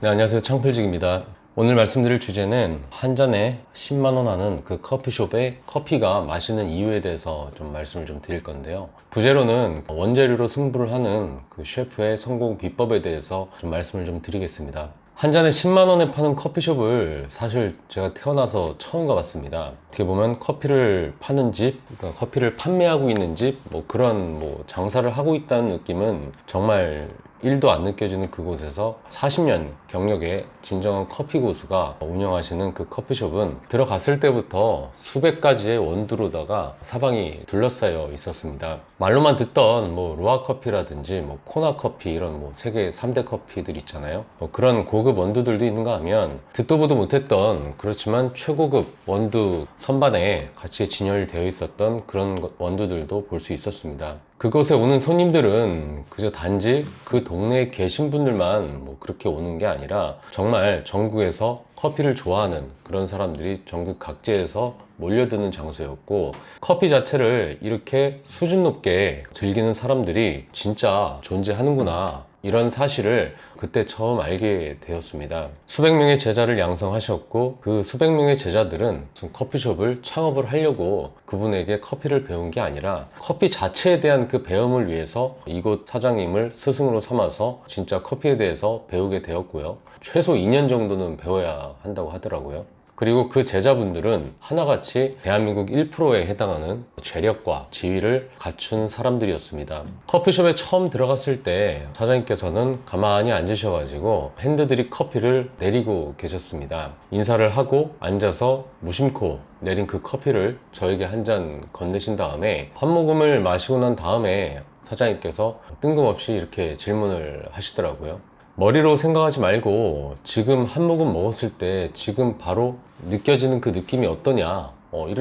네, 안녕하세요. 창필직입니다. 오늘 말씀드릴 주제는 한 잔에 10만 원 하는 그 커피숍의 커피가 맛있는 이유에 대해서 좀 말씀을 좀 드릴 건데요. 부제로는 원재료로 승부를 하는 그 셰프의 성공 비법에 대해서 좀 말씀을 좀 드리겠습니다. 한 잔에 10만 원에 파는 커피숍을 사실 제가 태어나서 처음 가봤습니다. 어떻게 보면 커피를 파는 집, 그러니까 커피를 판매하고 있는 집, 그런 장사를 하고 있다는 느낌은 정말 1도 안 느껴지는 그곳에서 40년 경력의 진정한 커피 고수가 운영하시는 그 커피숍은 들어갔을 때부터 수백 가지의 원두로다가 사방이 둘러싸여 있었습니다. 말로만 듣던 루아 커피라든지 코나 커피 이런 세계 3대 커피들 있잖아요. 그런 고급 원두들도 있는가 하면 듣도 보도 못했던 그렇지만 최고급 원두 선반에 같이 진열되어 있었던 그런 원두들도 볼 수 있었습니다. 그곳에 오는 손님들은 그저 단지 그 동네에 계신 분들만 그렇게 오는 게 아니라 정말 전국에서 커피를 좋아하는 그런 사람들이 전국 각지에서 몰려드는 장소였고, 커피 자체를 이렇게 수준 높게 즐기는 사람들이 진짜 존재하는구나, 이런 사실을 그때 처음 알게 되었습니다. 수백 명의 제자를 양성하셨고, 그 수백 명의 제자들은 무슨 커피숍을 창업을 하려고 그분에게 커피를 배운 게 아니라 커피 자체에 대한 그 배움을 위해서 이곳 사장님을 스승으로 삼아서 진짜 커피에 대해서 배우게 되었고요. 최소 2년 정도는 배워야 한다고 하더라고요. 그리고 그 제자분들은 하나같이 대한민국 1%에 해당하는 재력과 지위를 갖춘 사람들이었습니다. 커피숍에 처음 들어갔을 때 사장님께서는 가만히 앉으셔가지고 핸드드립 커피를 내리고 계셨습니다. 인사를 하고 앉아서 무심코 내린 그 커피를 저에게 한 잔 건네신 다음에 한 모금을 마시고 난 다음에 사장님께서 뜬금없이 이렇게 질문을 하시더라고요. 머리로 생각하지 말고 지금 한 모금 먹었을 때 지금 바로 느껴지는 그 느낌이 어떠냐,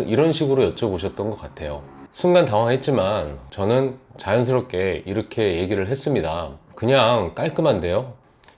이런 식으로 여쭤보셨던 것 같아요. 순간 당황했지만 저는 자연스럽게 이렇게 얘기를 했습니다. 그냥 깔끔한데요?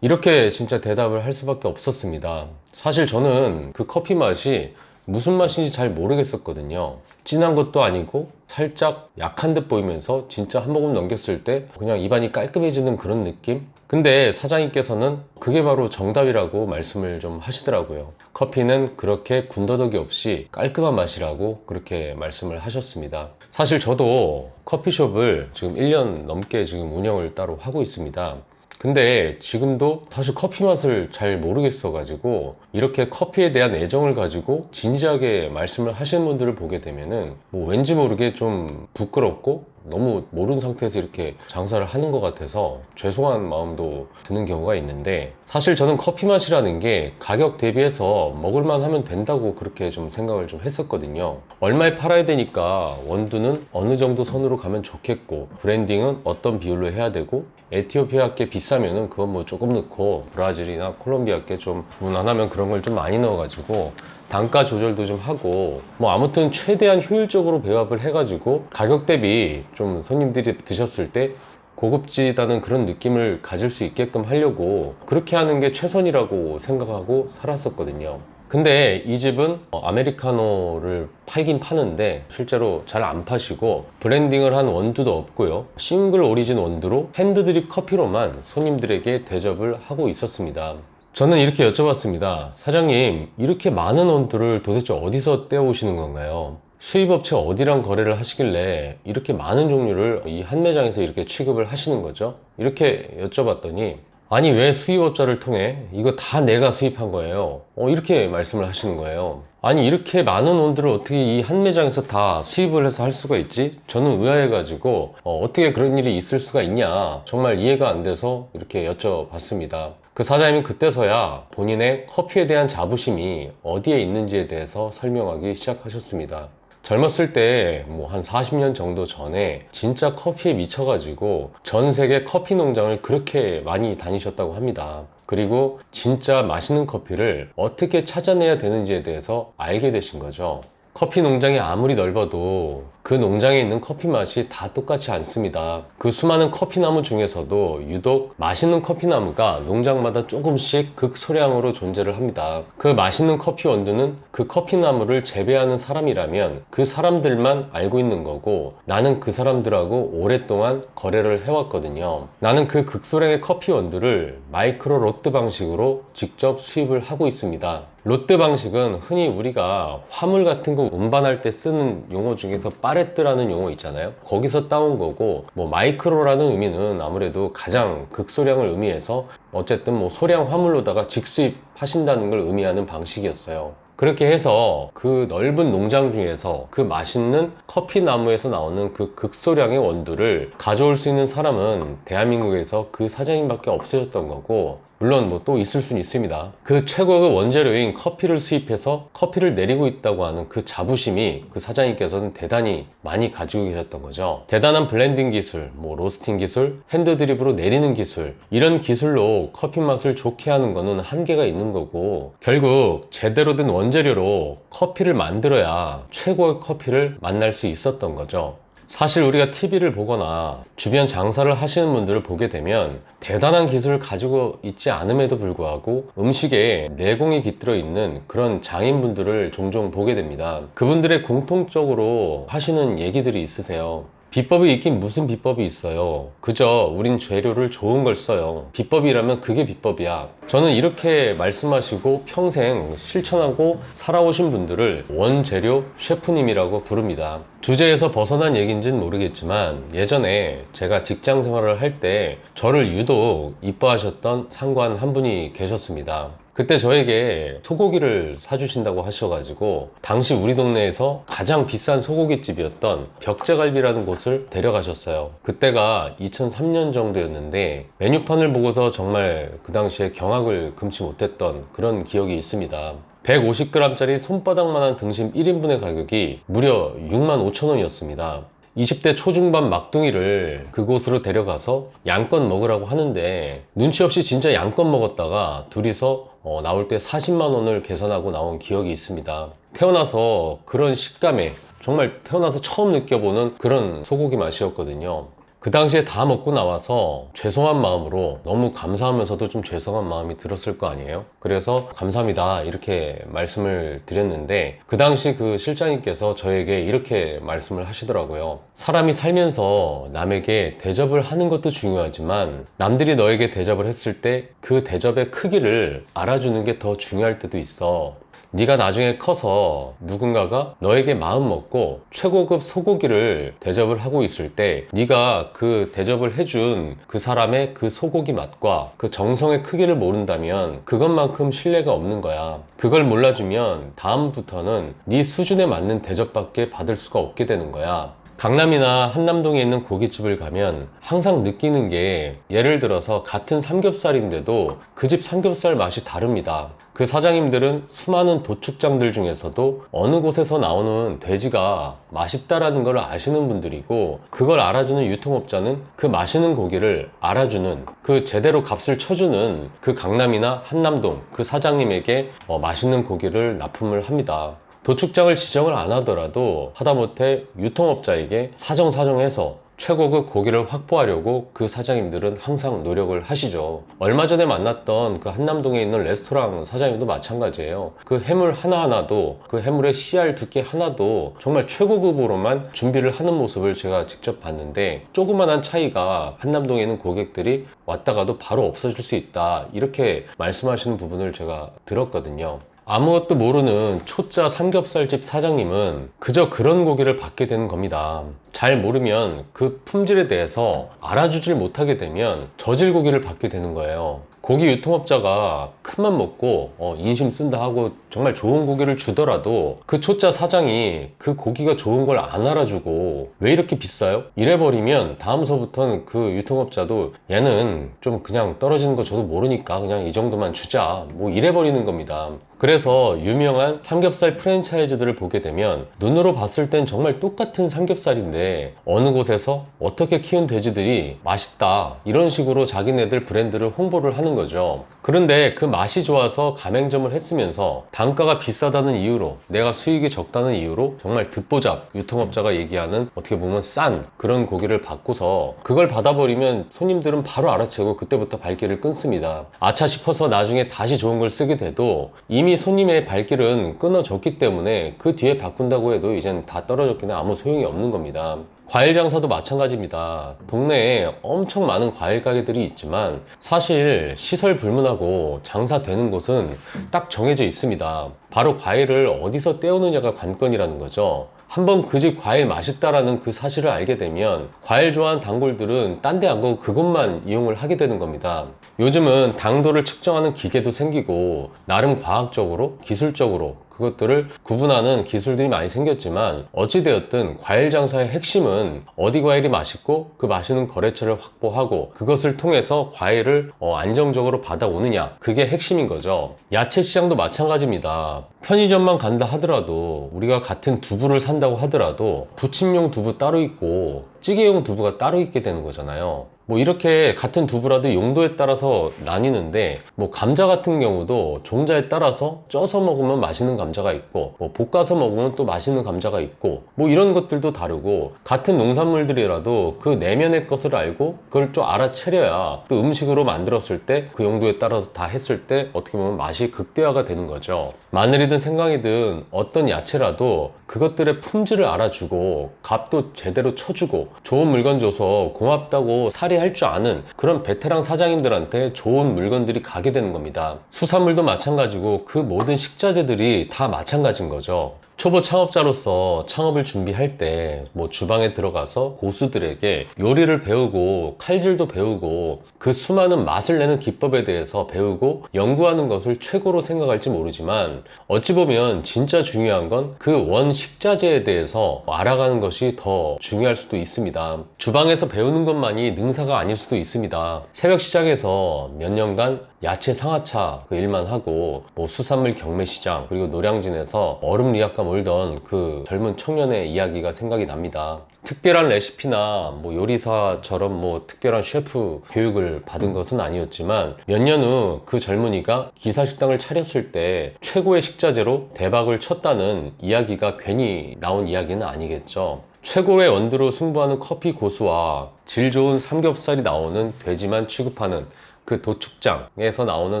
이렇게 진짜 대답을 할 수밖에 없었습니다. 사실 저는 그 커피 맛이 무슨 맛인지 잘 모르겠었거든요. 진한 것도 아니고 살짝 약한 듯 보이면서 진짜 한 모금 넘겼을 때 그냥 입안이 깔끔해지는 그런 느낌? 근데 사장님께서는 그게 바로 정답이라고 말씀을 좀 하시더라고요. 커피는 그렇게 군더더기 없이 깔끔한 맛이라고 그렇게 말씀을 하셨습니다. 사실 저도 커피숍을 지금 1년 넘게 지금 운영을 따로 하고 있습니다. 근데 지금도 사실 커피 맛을 잘 모르겠어 가지고 이렇게 커피에 대한 애정을 가지고 진지하게 말씀을 하시는 분들을 보게 되면은 왠지 모르게 좀 부끄럽고 너무 모르는 상태에서 이렇게 장사를 하는 것 같아서 죄송한 마음도 드는 경우가 있는데, 사실 저는 커피 맛이라는 게 가격 대비해서 먹을만 하면 된다고 그렇게 좀 생각을 좀 했었거든요. 얼마에 팔아야 되니까 원두는 어느 정도 선으로 가면 좋겠고, 브랜딩은 어떤 비율로 해야 되고, 에티오피아께 비싸면은 그건 조금 넣고, 브라질이나 콜롬비아께 좀 무난하면 그런 걸 좀 많이 넣어가지고 단가 조절도 좀 하고, 아무튼 최대한 효율적으로 배합을 해가지고 가격 대비 좀 손님들이 드셨을 때 고급지다는 그런 느낌을 가질 수 있게끔 하려고 그렇게 하는 게 최선이라고 생각하고 살았었거든요. 근데 이 집은 아메리카노를 팔긴 파는데 실제로 잘 안 파시고 브랜딩을 한 원두도 없고요, 싱글 오리진 원두로 핸드드립 커피로만 손님들에게 대접을 하고 있었습니다. 저는 이렇게 여쭤봤습니다. 사장님, 이렇게 많은 원두를 도대체 어디서 떼어오시는 건가요? 수입업체 어디랑 거래를 하시길래 이렇게 많은 종류를 이 한 매장에서 이렇게 취급을 하시는 거죠? 이렇게 여쭤봤더니, 아니, 왜 수입업자를 통해? 이거 다 내가 수입한 거예요. 이렇게 말씀을 하시는 거예요. 아니, 이렇게 많은 원두를 어떻게 이 한 매장에서 다 수입을 해서 할 수가 있지? 저는 의아해가지고 어떻게 그런 일이 있을 수가 있냐, 정말 이해가 안 돼서 이렇게 여쭤봤습니다. 그 사장님은 그때서야 본인의 커피에 대한 자부심이 어디에 있는지에 대해서 설명하기 시작하셨습니다. 젊었을 때 한 40년 정도 전에 진짜 커피에 미쳐가지고 전 세계 커피 농장을 그렇게 많이 다니셨다고 합니다. 그리고 진짜 맛있는 커피를 어떻게 찾아내야 되는지에 대해서 알게 되신 거죠. 커피 농장이 아무리 넓어도 그 농장에 있는 커피 맛이 다 똑같지 않습니다. 그 수많은 커피나무 중에서도 유독 맛있는 커피나무가 농장마다 조금씩 극소량으로 존재를 합니다. 그 맛있는 커피 원두는 그 커피나무를 재배하는 사람이라면 그 사람들만 알고 있는 거고, 나는 그 사람들하고 오랫동안 거래를 해왔거든요. 나는 그 극소량의 커피 원두를 마이크로 롯드 방식으로 직접 수입을 하고 있습니다. 롯드 방식은 흔히 우리가 화물 같은 거 운반할 때 쓰는 용어 중에서 파레트라는 용어 있잖아요. 거기서 따온 거고, 마이크로라는 의미는 아무래도 가장 극소량을 의미해서 어쨌든 소량 화물로다가 직수입하신다는 걸 의미하는 방식이었어요. 그렇게 해서 그 넓은 농장 중에서 그 맛있는 커피 나무에서 나오는 그 극소량의 원두를 가져올 수 있는 사람은 대한민국에서 그 사장님밖에 없으셨던 거고, 물론 또 있을 수는 있습니다. 그 최고의 원재료인 커피를 수입해서 커피를 내리고 있다고 하는 그 자부심이 그 사장님께서는 대단히 많이 가지고 계셨던 거죠. 대단한 블렌딩 기술, 로스팅 기술, 핸드 드립으로 내리는 기술, 이런 기술로 커피 맛을 좋게 하는 거는 한계가 있는 거고, 결국 제대로 된 원재료로 커피를 만들어야 최고의 커피를 만날 수 있었던 거죠. 사실 우리가 TV를 보거나 주변 장사를 하시는 분들을 보게 되면 대단한 기술을 가지고 있지 않음에도 불구하고 음식에 내공이 깃들어 있는 그런 장인분들을 종종 보게 됩니다. 그분들의 공통적으로 하시는 얘기들이 있으세요. 비법이 있긴 무슨 비법이 있어요. 그저 우린 재료를 좋은 걸 써요. 비법이라면 그게 비법이야. 저는 이렇게 말씀하시고 평생 실천하고 살아오신 분들을 원재료 셰프님이라고 부릅니다. 주제에서 벗어난 얘기인지는 모르겠지만, 예전에 제가 직장 생활을 할 때 저를 유독 이뻐하셨던 상관 한 분이 계셨습니다. 그때 저에게 소고기를 사주신다고 하셔가지고 당시 우리 동네에서 가장 비싼 소고기집이었던 벽제갈비라는 곳을 데려가셨어요. 그때가 2003년 정도였는데 메뉴판을 보고서 정말 그 당시에 경악을 금치 못했던 그런 기억이 있습니다. 150g짜리 손바닥만한 등심 1인분의 가격이 무려 65,000원이었습니다. 20대 초중반 막둥이를 그곳으로 데려가서 양껏 먹으라고 하는데 눈치 없이 진짜 양껏 먹었다가 둘이서 나올 때 40만 원을 계산하고 나온 기억이 있습니다. 태어나서 그런 식감에 정말 태어나서 처음 느껴보는 그런 소고기 맛이었거든요. 그 당시에 다 먹고 나와서 죄송한 마음으로, 너무 감사하면서도 좀 죄송한 마음이 들었을 거 아니에요. 그래서 감사합니다 이렇게 말씀을 드렸는데, 그 당시 그 실장님께서 저에게 이렇게 말씀을 하시더라고요. 사람이 살면서 남에게 대접을 하는 것도 중요하지만 남들이 너에게 대접을 했을 때 그 대접의 크기를 알아주는 게 더 중요할 때도 있어. 네가 나중에 커서 누군가가 너에게 마음 먹고 최고급 소고기를 대접을 하고 있을 때 네가 그 대접을 해준 그 사람의 그 소고기 맛과 그 정성의 크기를 모른다면 그것만큼 신뢰가 없는 거야. 그걸 몰라주면 다음부터는 네 수준에 맞는 대접밖에 받을 수가 없게 되는 거야. 강남이나 한남동에 있는 고깃집을 가면 항상 느끼는 게, 예를 들어서 같은 삼겹살인데도 그 집 삼겹살 맛이 다릅니다. 그 사장님들은 수많은 도축장들 중에서도 어느 곳에서 나오는 돼지가 맛있다라는 걸 아시는 분들이고, 그걸 알아주는 유통업자는 그 맛있는 고기를 알아주는, 그 제대로 값을 쳐주는 그 강남이나 한남동 그 사장님에게 맛있는 고기를 납품을 합니다. 도축장을 지정을 안 하더라도 하다못해 유통업자에게 사정사정해서 최고급 고기를 확보하려고 그 사장님들은 항상 노력을 하시죠. 얼마 전에 만났던 그 한남동에 있는 레스토랑 사장님도 마찬가지예요. 그 해물 하나하나도, 그 해물의 씨알 두께 하나도 정말 최고급으로만 준비를 하는 모습을 제가 직접 봤는데, 조그만한 차이가 한남동에 있는 고객들이 왔다가도 바로 없어질 수 있다 이렇게 말씀하시는 부분을 제가 들었거든요. 아무것도 모르는 초짜 삼겹살집 사장님은 그저 그런 고기를 받게 되는 겁니다. 잘 모르면 그 품질에 대해서 알아주질 못하게 되면 저질 고기를 받게 되는 거예요. 고기 유통업자가 큰맘 먹고 인심 쓴다 하고 정말 좋은 고기를 주더라도 그 초짜 사장이 그 고기가 좋은 걸 안 알아주고 왜 이렇게 비싸요? 이래버리면 다음서부터는 그 유통업자도 얘는 좀 그냥 떨어지는 거 저도 모르니까 그냥 이 정도만 주자, 이래버리는 겁니다. 그래서 유명한 삼겹살 프랜차이즈들을 보게 되면 눈으로 봤을 땐 정말 똑같은 삼겹살인데 어느 곳에서 어떻게 키운 돼지들이 맛있다 이런 식으로 자기네들 브랜드를 홍보를 하는 거죠. 그런데 그 맛이 좋아서 가맹점을 했으면서 단가가 비싸다는 이유로, 내가 수익이 적다는 이유로 정말 듣보잡 유통업자가 얘기하는 어떻게 보면 싼 그런 고기를 받고서 그걸 받아버리면 손님들은 바로 알아채고 그때부터 발길을 끊습니다. 아차 싶어서 나중에 다시 좋은 걸 쓰게 돼도 이미 손님의 발길은 끊어졌기 때문에 그 뒤에 바꾼다고 해도 이젠 다 떨어졌기는 아무 소용이 없는 겁니다. 과일 장사도 마찬가지입니다. 동네에 엄청 많은 과일 가게들이 있지만 사실 시설 불문하고 장사되는 곳은 딱 정해져 있습니다. 바로 과일을 어디서 떼오느냐가 관건이라는 거죠. 한번 그 집 과일 맛있다라는 그 사실을 알게 되면 과일 좋아하는 단골들은 딴 데 안 가고 그것만 이용을 하게 되는 겁니다. 요즘은 당도를 측정하는 기계도 생기고 나름 과학적으로 기술적으로 그것들을 구분하는 기술들이 많이 생겼지만 어찌되었든 과일 장사의 핵심은 어디 과일이 맛있고 그 맛있는 거래처를 확보하고 그것을 통해서 과일을 안정적으로 받아오느냐, 그게 핵심인 거죠. 야채 시장도 마찬가지입니다. 편의점만 간다 하더라도 우리가 같은 두부를 산다고 하더라도 부침용 두부 따로 있고 찌개용 두부가 따로 있게 되는 거잖아요. 뭐 이렇게 같은 두부라도 용도에 따라서 나뉘는데, 뭐 감자 같은 경우도 종자에 따라서 쪄서 먹으면 맛있는 감자가 있고 뭐 볶아서 먹으면 또 맛있는 감자가 있고 뭐 이런 것들도 다르고, 같은 농산물들이라도 그 내면의 것을 알고 그걸 좀 알아채려야 또 음식으로 만들었을 때 그 용도에 따라서 다 했을 때 어떻게 보면 맛이 극대화가 되는 거죠. 마늘이든 생강이든 어떤 야채라도 그것들의 품질을 알아주고 값도 제대로 쳐주고 좋은 물건 줘서 고맙다고 살이할 줄 아는 그런 베테랑 사장님들한테 좋은 물건들이 가게 되는 겁니다. 수산물도 마찬가지고 그 모든 식자재들이 다 마찬가지인 거죠. 초보 창업자로서 창업을 준비할 때 뭐 주방에 들어가서 고수들에게 요리를 배우고 칼질도 배우고 그 수많은 맛을 내는 기법에 대해서 배우고 연구하는 것을 최고로 생각할지 모르지만, 어찌 보면 진짜 중요한 건 그 원 식자재에 대해서 알아가는 것이 더 중요할 수도 있습니다. 주방에서 배우는 것만이 능사가 아닐 수도 있습니다. 새벽 시장에서 몇 년간 야채 상하차 그 일만 하고 뭐 수산물 경매시장 그리고 노량진에서 얼음 리약과 몰던 그 젊은 청년의 이야기가 생각이 납니다. 특별한 레시피나 뭐 요리사처럼 뭐 특별한 셰프 교육을 받은 것은 아니었지만 몇 년 후 그 젊은이가 기사식당을 차렸을 때 최고의 식자재로 대박을 쳤다는 이야기가 괜히 나온 이야기는 아니겠죠. 최고의 원두로 승부하는 커피 고수와 질 좋은 삼겹살이 나오는 돼지만 취급하는 그 도축장에서 나오는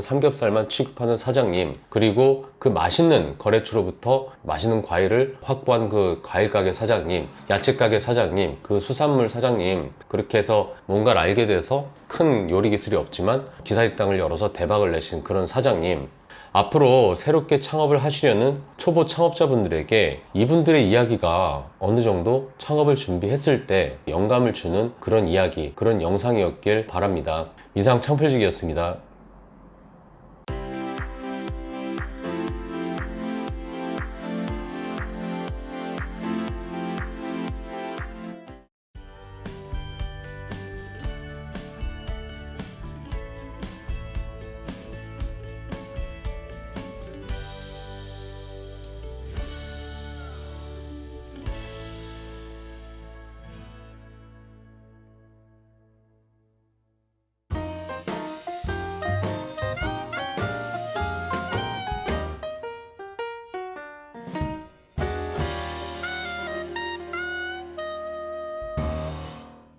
삼겹살만 취급하는 사장님, 그리고 그 맛있는 거래처로부터 맛있는 과일을 확보한 그 과일 가게 사장님, 야채 가게 사장님, 그 수산물 사장님, 그렇게 해서 뭔가를 알게 돼서 큰 요리 기술이 없지만 기사식당을 열어서 대박을 내신 그런 사장님, 앞으로 새롭게 창업을 하시려는 초보 창업자분들에게 이분들의 이야기가 어느 정도 창업을 준비했을 때 영감을 주는 그런 이야기, 그런 영상이었길 바랍니다. 이상 창필직이었습니다.